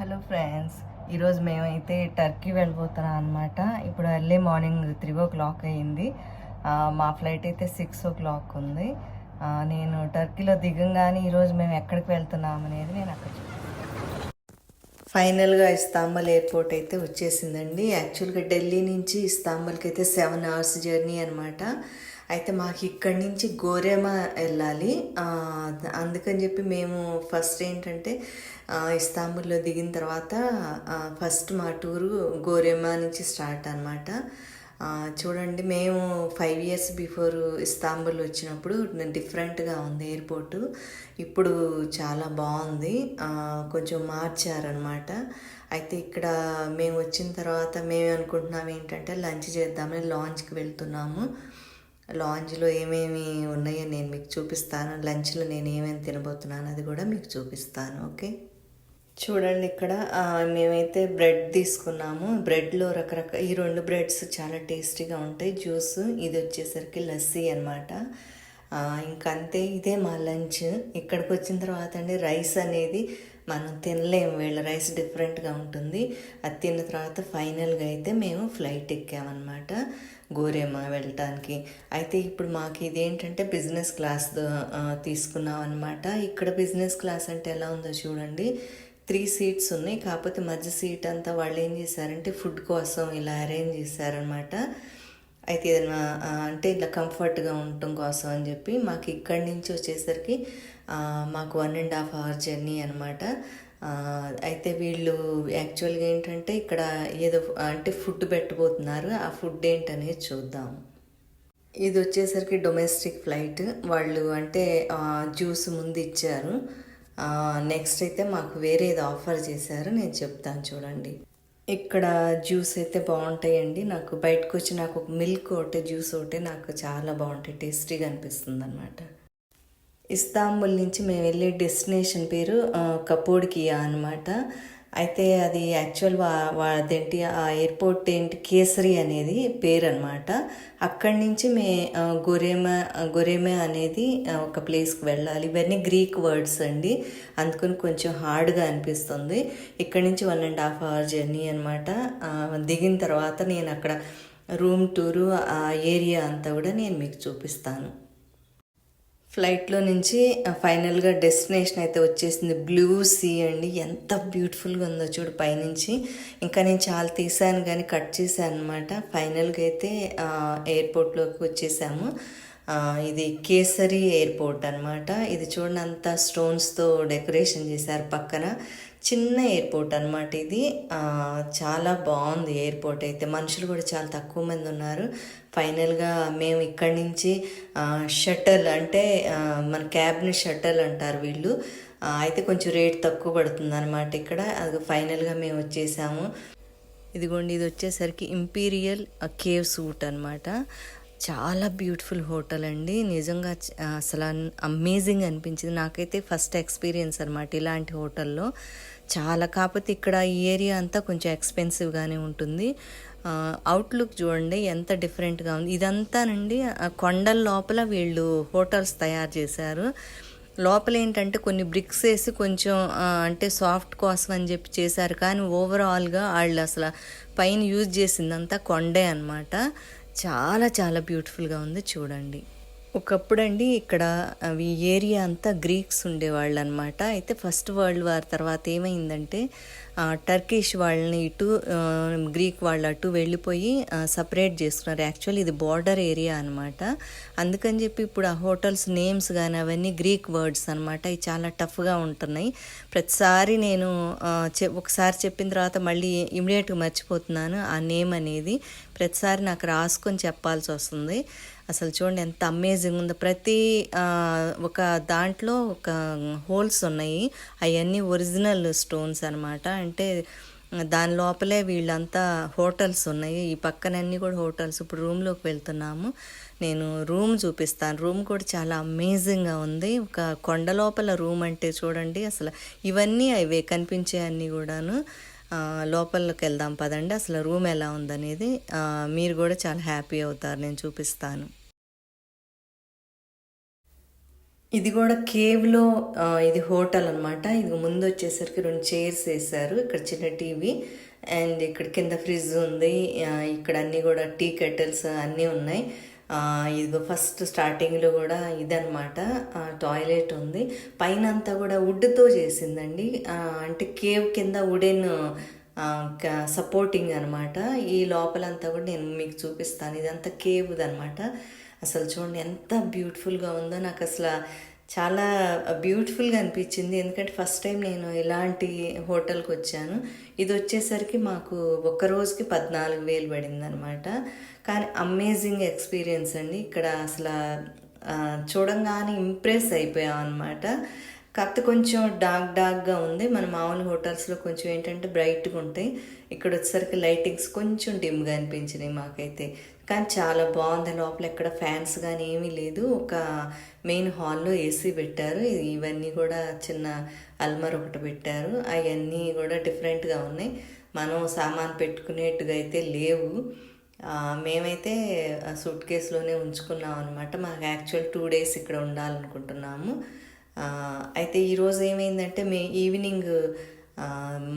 Hello friends, ఈరోజు మేమైతే Turkey వెళ్ళిపోతున్నాం అనమాట. ఇప్పుడు ఎర్లీ మార్నింగ్ 3 o'clock అయ్యింది. మా ఫ్లైట్ అయితే 6 o'clock ఉంది. నేను టర్కీలో దిగంగానే ఈరోజు మేము ఎక్కడికి వెళ్తున్నాం అనేది నేను అక్కడ ఫైనల్గా ఇస్తాంబుల్ ఎయిర్పోర్ట్ అయితే వచ్చేసిందండి. యాక్చువల్గా ఢిల్లీ నుంచి ఇస్తాంబుల్కి అయితే 7 hours జర్నీ అనమాట. అయితే మాకు ఇక్కడి నుంచి గోరేమా వెళ్ళాలి. అందుకని చెప్పి మేము ఫస్ట్ ఏంటంటే ఇస్తాంబుల్లో దిగిన తర్వాత ఫస్ట్ మా టూరు గోరేమా నుంచి స్టార్ట్ అనమాట. చూడండి, మేము 5 years బిఫోర్ ఇస్తాంబుల్ వచ్చినప్పుడు డిఫరెంట్గా ఉంది ఎయిర్పోర్టు. ఇప్పుడు చాలా బాగుంది, కొంచెం మార్చారనమాట. అయితే ఇక్కడ మేము వచ్చిన తర్వాత మేము అనుకుంటున్నాం ఏంటంటే లంచ్ చేద్దామని లాంచ్కి వెళ్తున్నాము. లాంజ్లో ఏమేమి ఉన్నాయో నేను మీకు చూపిస్తాను. లంచ్లో నేను ఏమేమి తినబోతున్నాను అది కూడా మీకు చూపిస్తాను. ఓకే, చూడండి, ఇక్కడ మేమైతే బ్రెడ్ తీసుకున్నాము. బ్రెడ్లో రకరకాల ఈ 2 బ్రెడ్స్ చాలా టేస్టీగా ఉంటాయి. జ్యూస్ ఇది వచ్చేసరికి లస్సీ అనమాట. ఇంకంతే, ఇదే మా లంచ్. ఇక్కడికి వచ్చిన తర్వాత అండి రైస్ అనేది మనం తినలేము, వీళ్ళ రైస్ డిఫరెంట్గా ఉంటుంది. అది తిన్న తర్వాత ఫైనల్గా అయితే మేము ఫ్లైట్ ఎక్కామన్నమాట గోరేమా వెళ్ళటానికి. అయితే ఇప్పుడు మాకు ఇదేంటంటే బిజినెస్ క్లాస్ తీసుకున్నాం అనమాట. ఇక్కడ బిజినెస్ క్లాస్ అంటే ఎలా ఉందో చూడండి. 3 seats ఉన్నాయి, కాకపోతే మధ్య సీట్ అంతా వాళ్ళు ఏం చేశారంటే ఫుడ్ కోసం ఇలా అరేంజ్ చేశారనమాట. అయితే ఏదైనా అంటే ఇలా కంఫర్ట్గా ఉండటం కోసం అని చెప్పి మాకు ఇక్కడి నుంచి వచ్చేసరికి మాకు 1.5 hour జర్నీ అనమాట. అయితే వీళ్ళు యాక్చువల్గా ఏంటంటే ఇక్కడ ఏదో అంటే ఫుడ్ పెట్టబోతున్నారు. ఆ ఫుడ్ ఏంటనేది చూద్దాం. ఇది వచ్చేసరికి డొమెస్టిక్ ఫ్లైట్. వాళ్ళు అంటే జ్యూస్ ముందు ఇచ్చారు. నెక్స్ట్ అయితే మాకు వేరేది ఆఫర్ చేశారు, నేను చెప్తాను చూడండి. ఇక్కడ జ్యూస్ అయితే బాగుంటాయండి. నాకు బయటకు వచ్చి నాకు ఒక మిల్క్ ఒకటి జ్యూస్ ఒకటి నాకు చాలా బాగుంటాయి, టేస్టీగా అనిపిస్తుంది అనమాట. ఇస్తాంబుల్ నుంచి మేము వెళ్ళే డెస్టినేషన్ పేరు కపోడికియా అనమాట. అయితే అది యాక్చువల్ అదేంటి ఆ ఎయిర్పోర్ట్ ఏంటి కేసరి అనేది పేరు అనమాట. అక్కడి నుంచి గొరేమా అనేది ఒక ప్లేస్కి వెళ్ళాలి. ఇవన్నీ గ్రీక్ వర్డ్స్ అండి, అందుకని కొంచెం హార్డ్గా అనిపిస్తుంది. ఇక్కడి నుంచి 1.5 hour జర్నీ అనమాట. దిగిన తర్వాత నేను అక్కడ రూమ్ టూరు ఆ ఏరియా అంతా కూడా నేను మీకు చూపిస్తాను. ఫ్లైట్లో నుంచి ఫైనల్గా డెస్టినేషన్ అయితే వచ్చేసింది. బ్లూ సీ అండి, ఎంత బ్యూటిఫుల్గా ఉందో చూడు పైనుంచి. ఇంకా నేను చాలా తీసాను కానీ కట్ చేశాను అనమాట. ఫైనల్గా అయితే ఎయిర్పోర్ట్లోకి వచ్చేసాము. ఇది కేసరి ఎయిర్పోర్ట్ అనమాట. ఇది చూడండి, అంతా స్టోన్స్తో డెకరేషన్ చేశారు. పక్కన చిన్న ఎయిర్పోర్ట్ అనమాట ఇది. చాలా బాగుంది ఎయిర్పోర్ట్ అయితే. మనుషులు కూడా చాలా తక్కువ మంది ఉన్నారు. ఫైనల్గా మేము ఇక్కడి నుంచి షటల్ అంటే మన క్యాబ్ని షటల్ అంటారు వీళ్ళు. అయితే కొంచెం రేట్ తక్కువ పడుతుంది అనమాట ఇక్కడ. అది ఫైనల్గా మేము వచ్చేసాము. ఇదిగోండి, ఇది వచ్చేసరికి ఇంపీరియల్ కేవ్ సూట్ అనమాట. చాలా బ్యూటిఫుల్ హోటల్ అండి, నిజంగా అసలు అమేజింగ్ అనిపించింది నాకైతే. ఫస్ట్ ఎక్స్పీరియన్స్ అనమాట ఇలాంటి హోటల్లో. చాలా, కాకపోతే ఇక్కడ ఈ ఏరియా అంతా కొంచెం ఎక్స్పెన్సివ్గానే ఉంటుంది. అవుట్లుక్ చూడండి ఎంత డిఫరెంట్గా ఉంది. ఇదంతానండి కొండల లోపల వీళ్ళు హోటల్స్ తయారు చేశారు. లోపల ఏంటంటే కొన్ని బ్రిక్స్ వేసి కొంచెం అంటే సాఫ్ట్ కోసం అని చెప్పి చేశారు. కానీ ఓవరాల్గా వాళ్ళు అసలు పైన యూజ్ చేసిందంతా కొండే అనమాట. చాలా చాలా బ్యూటిఫుల్గా ఉంది చూడండి. ఒకప్పుడండి ఇక్కడ ఈ ఏరియా అంతా గ్రీక్స్ ఉండేవాళ్ళు అనమాట. అయితే ఫస్ట్ వరల్డ్ వార్ తర్వాత ఏమైందంటే టర్కిష్ వాళ్ళని ఇటు గ్రీక్ వాళ్ళు అటు వెళ్ళిపోయి సపరేట్ చేసుకున్నారు. యాక్చువల్లీ ఇది బార్డర్ ఏరియా అనమాట. అందుకని చెప్పి ఇప్పుడు ఆ హోటల్స్ నేమ్స్ కానీ అవన్నీ గ్రీక్ వర్డ్స్ అనమాట. ఇవి చాలా టఫ్గా ఉంటున్నాయి. ప్రతిసారి నేను ఒకసారి చెప్పిన తర్వాత మళ్ళీ ఇమీడియట్గా మర్చిపోతున్నాను ఆ నేమ్ అనేది. ప్రతిసారి నాకు రాసుకొని చెప్పాల్సి వస్తుంది. అసలు చూడండి ఎంత అమేజింగ్ ఉందో. ప్రతి ఒక దాంట్లో ఒక హోల్స్ ఉన్నాయి, అవన్నీ ఒరిజినల్ స్టోన్స్ అనమాట. అంటే దాని లోపలే వీళ్ళంతా హోటల్స్ ఉన్నాయి. ఈ పక్కనన్నీ కూడా హోటల్స్. ఇప్పుడు రూమ్లోకి వెళ్తున్నాము, నేను రూమ్ చూపిస్తాను. రూమ్ కూడా చాలా అమేజింగ్గా ఉంది. ఒక కొండ లోపల రూమ్ అంటే చూడండి, అసలు ఇవన్నీ అవే కనిపించే అన్నీ కూడాను. లోపలికి వెళ్దాం పదండి, అసలు రూమ్ ఎలా ఉందనేది మీరు కూడా చాలా హ్యాపీ అవుతారు, నేను చూపిస్తాను. ఇది కూడా కేవ్‌లో ఇది హోటల్ అనమాట. ఇది ముందు వచ్చేసరికి 2 చైర్స్ ఏశారు. ఇక్కడ చిన్న టీవీ అండ్ ఇక్కడ కింద ఫ్రిడ్జ్ ఉంది. ఇక్కడ అన్నీ కూడా టీ కెటిల్స్ అన్నీ ఉన్నాయి. ఇదిగో ఫస్ట్ స్టార్టింగ్‌లో కూడా ఇదనమాట. టాయిలెట్ ఉంది. పైనంతా కూడా వుడ్‌తో చేసిందండి. అంటే కేవ్ కింద వుడెన్ సపోర్టింగ్ అనమాట. ఈ లోపలంతా కూడా నేను మీకు చూపిస్తాను. ఇదంతా కేవ్‌దనమాట. అసలు చూడండి ఎంత బ్యూటిఫుల్గా ఉందో. నాకు అసలు చాలా బ్యూటిఫుల్గా అనిపించింది. ఎందుకంటే ఫస్ట్ టైం నేను ఇలాంటి హోటల్కి వచ్చాను. ఇది వచ్చేసరికి మాకు ఒక్క రోజుకి 14,000 పడింది అనమాట. కానీ అమేజింగ్ ఎక్స్పీరియన్స్ అండి. ఇక్కడ అసలు చూడంగానే ఇంప్రెస్ అయిపోయాం అనమాట. కాకపోతే కొంచెం డార్క్గా ఉంది. మన మామూలు హోటల్స్లో కొంచెం ఏంటంటే బ్రైట్గా ఉంటాయి. ఇక్కడ వచ్చేసరికి లైటింగ్స్ కొంచెం డిమ్గా అనిపించినాయి మాకైతే. కానీ చాలా బాగుంది. లోపల ఎక్కడ ఫ్యాన్స్ కానీ ఏమీ లేదు. ఒక మెయిన్ హాల్లో ఏసీ పెట్టారు. ఇవన్నీ కూడా చిన్న అల్మర్ ఒకటి పెట్టారు. అవన్నీ కూడా డిఫరెంట్గా ఉన్నాయి. మనం సామాన్ పెట్టుకునేట్టుగా అయితే లేవు. మేమైతే సూట్ కేసులోనే ఉంచుకున్నాం అనమాట. మాకు యాక్చువల్ 2 days ఇక్కడ ఉండాలనుకుంటున్నాము. అయితే ఈరోజు ఏమైందంటే ఈవినింగ్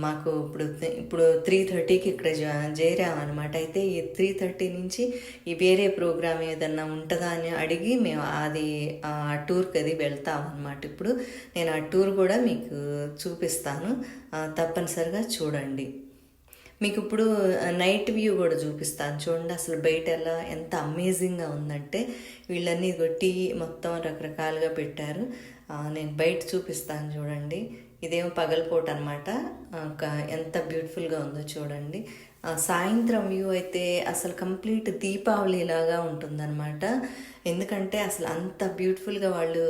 మాకు ఇప్పుడు 3:30కి ఇక్కడ చేరామన్నమాట. అయితే ఈ 3:30 నుంచి ఈ వేరే ప్రోగ్రామ్ ఏదన్నా ఉంటుందా అని అడిగి మేము అది ఆ టూర్కి అది వెళ్తామన్నమాట. ఇప్పుడు నేను ఆ టూర్ కూడా మీకు చూపిస్తాను, తప్పనిసరిగా చూడండి. మీకు ఇప్పుడు నైట్ వ్యూ కూడా చూపిస్తాను చూడండి. అసలు బయట ఎంత అమేజింగ్గా ఉందంటే వీళ్ళన్నీ టీ మొత్తం రకరకాలుగా పెట్టారు. నేను బయట చూపిస్తాను చూడండి. ఇదేమో పగలపూట అనమాట. ఎంత బ్యూటిఫుల్గా ఉందో చూడండి. సాయంత్రం వ్యూ అయితే అసలు కంప్లీట్ దీపావళి లాగా ఉంటుందన్నమాట. ఎందుకంటే అసలు అంత బ్యూటిఫుల్గా వాళ్ళు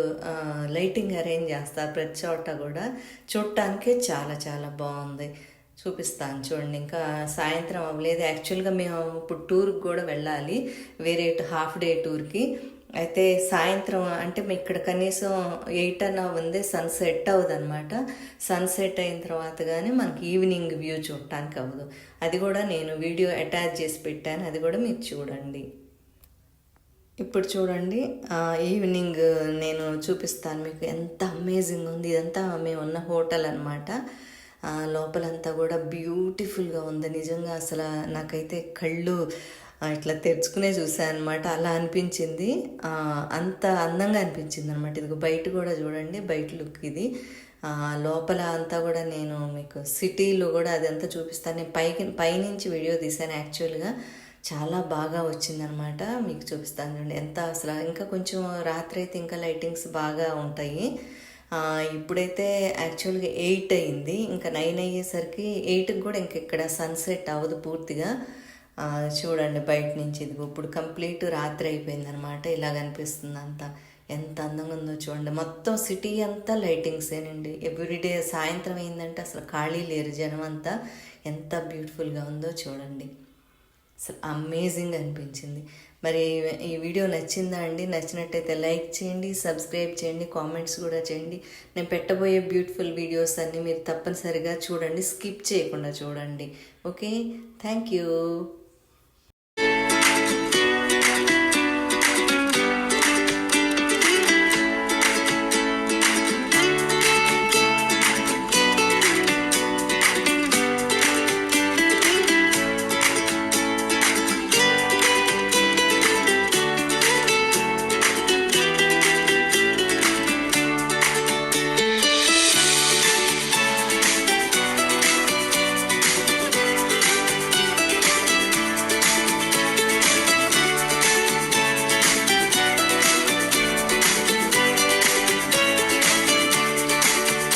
లైటింగ్ అరేంజ్ చేస్తారు ప్రతి చోట కూడా. చూడటానికే చాలా చాలా బాగుంది. చూపిస్తాను చూడండి. ఇంకా సాయంత్రం అవ్వలేదు. యాక్చువల్గా మేము ఇప్పుడు టూర్కి కూడా వెళ్ళాలి, వేరే హాఫ్ డే టూర్కి. అయితే సాయంత్రం అంటే ఇక్కడ కనీసం 8 అన్న ఉంది, సన్సెట్ అవ్వదు అనమాట. సన్సెట్ అయిన తర్వాత కానీ మనకి ఈవినింగ్ వ్యూ చూడటానికి అవ్వదు. అది కూడా నేను వీడియో అటాచ్ చేసి పెట్టాను, అది కూడా మీరు చూడండి. ఇప్పుడు చూడండి ఈవినింగ్ నేను చూపిస్తాను మీకు. ఎంత అమేజింగ్ ఉంది. ఇదంతా మేము ఉన్న హోటల్ అనమాట. లోపలంతా కూడా బ్యూటిఫుల్గా ఉంది. నిజంగా అసలు నాకైతే కళ్ళు ఇట్లా తెరుచుకునే చూసాను అనమాట. అలా అనిపించింది. అంత అందంగా అనిపించింది అనమాట. ఇదిగో బయట కూడా చూడండి, బయట లుక్ ఇది. లోపల అంతా కూడా నేను మీకు సిటీలో కూడా అదంతా చూపిస్తాను. నేను పైనుంచి వీడియో తీశాను. యాక్చువల్గా చాలా బాగా వచ్చిందనమాట. మీకు చూపిస్తాను చూడండి. ఎంత అసలు ఇంకా కొంచెం రాత్రి అయితే ఇంకా లైటింగ్స్ బాగా ఉంటాయి. ఇప్పుడైతే యాక్చువల్గా 8 అయింది. ఇంకా 9 అయ్యేసరికి 8కి కూడా ఇంక ఇక్కడ సన్సెట్ అవ్వదు పూర్తిగా. చూడండి బయట నుంచి. ఇదిగో ఇప్పుడు కంప్లీట్ రాత్రి అయిపోయింది అనమాట. ఇలాగ అనిపిస్తుంది అంతా. ఎంత అందంగా ఉందో చూడండి. మొత్తం సిటీ అంతా లైటింగ్సేనండి. ఎవ్రీడే సాయంత్రం అయిందంటే అసలు ఖాళీ లేరు జనం అంతా. ఎంత బ్యూటిఫుల్గా ఉందో చూడండి. అసలు అమేజింగ్ అనిపించింది. మరి ఈ వీడియో నచ్చిందా అండి? నచ్చినట్టయితే లైక్ చేయండి, సబ్స్క్రైబ్ చేయండి, కామెంట్స్ కూడా చేయండి. నేను పెట్టబోయే బ్యూటిఫుల్ వీడియోస్ అన్నీ మీరు తప్పనిసరిగా చూడండి, స్కిప్ చేయకుండా చూడండి. Okay, thank you.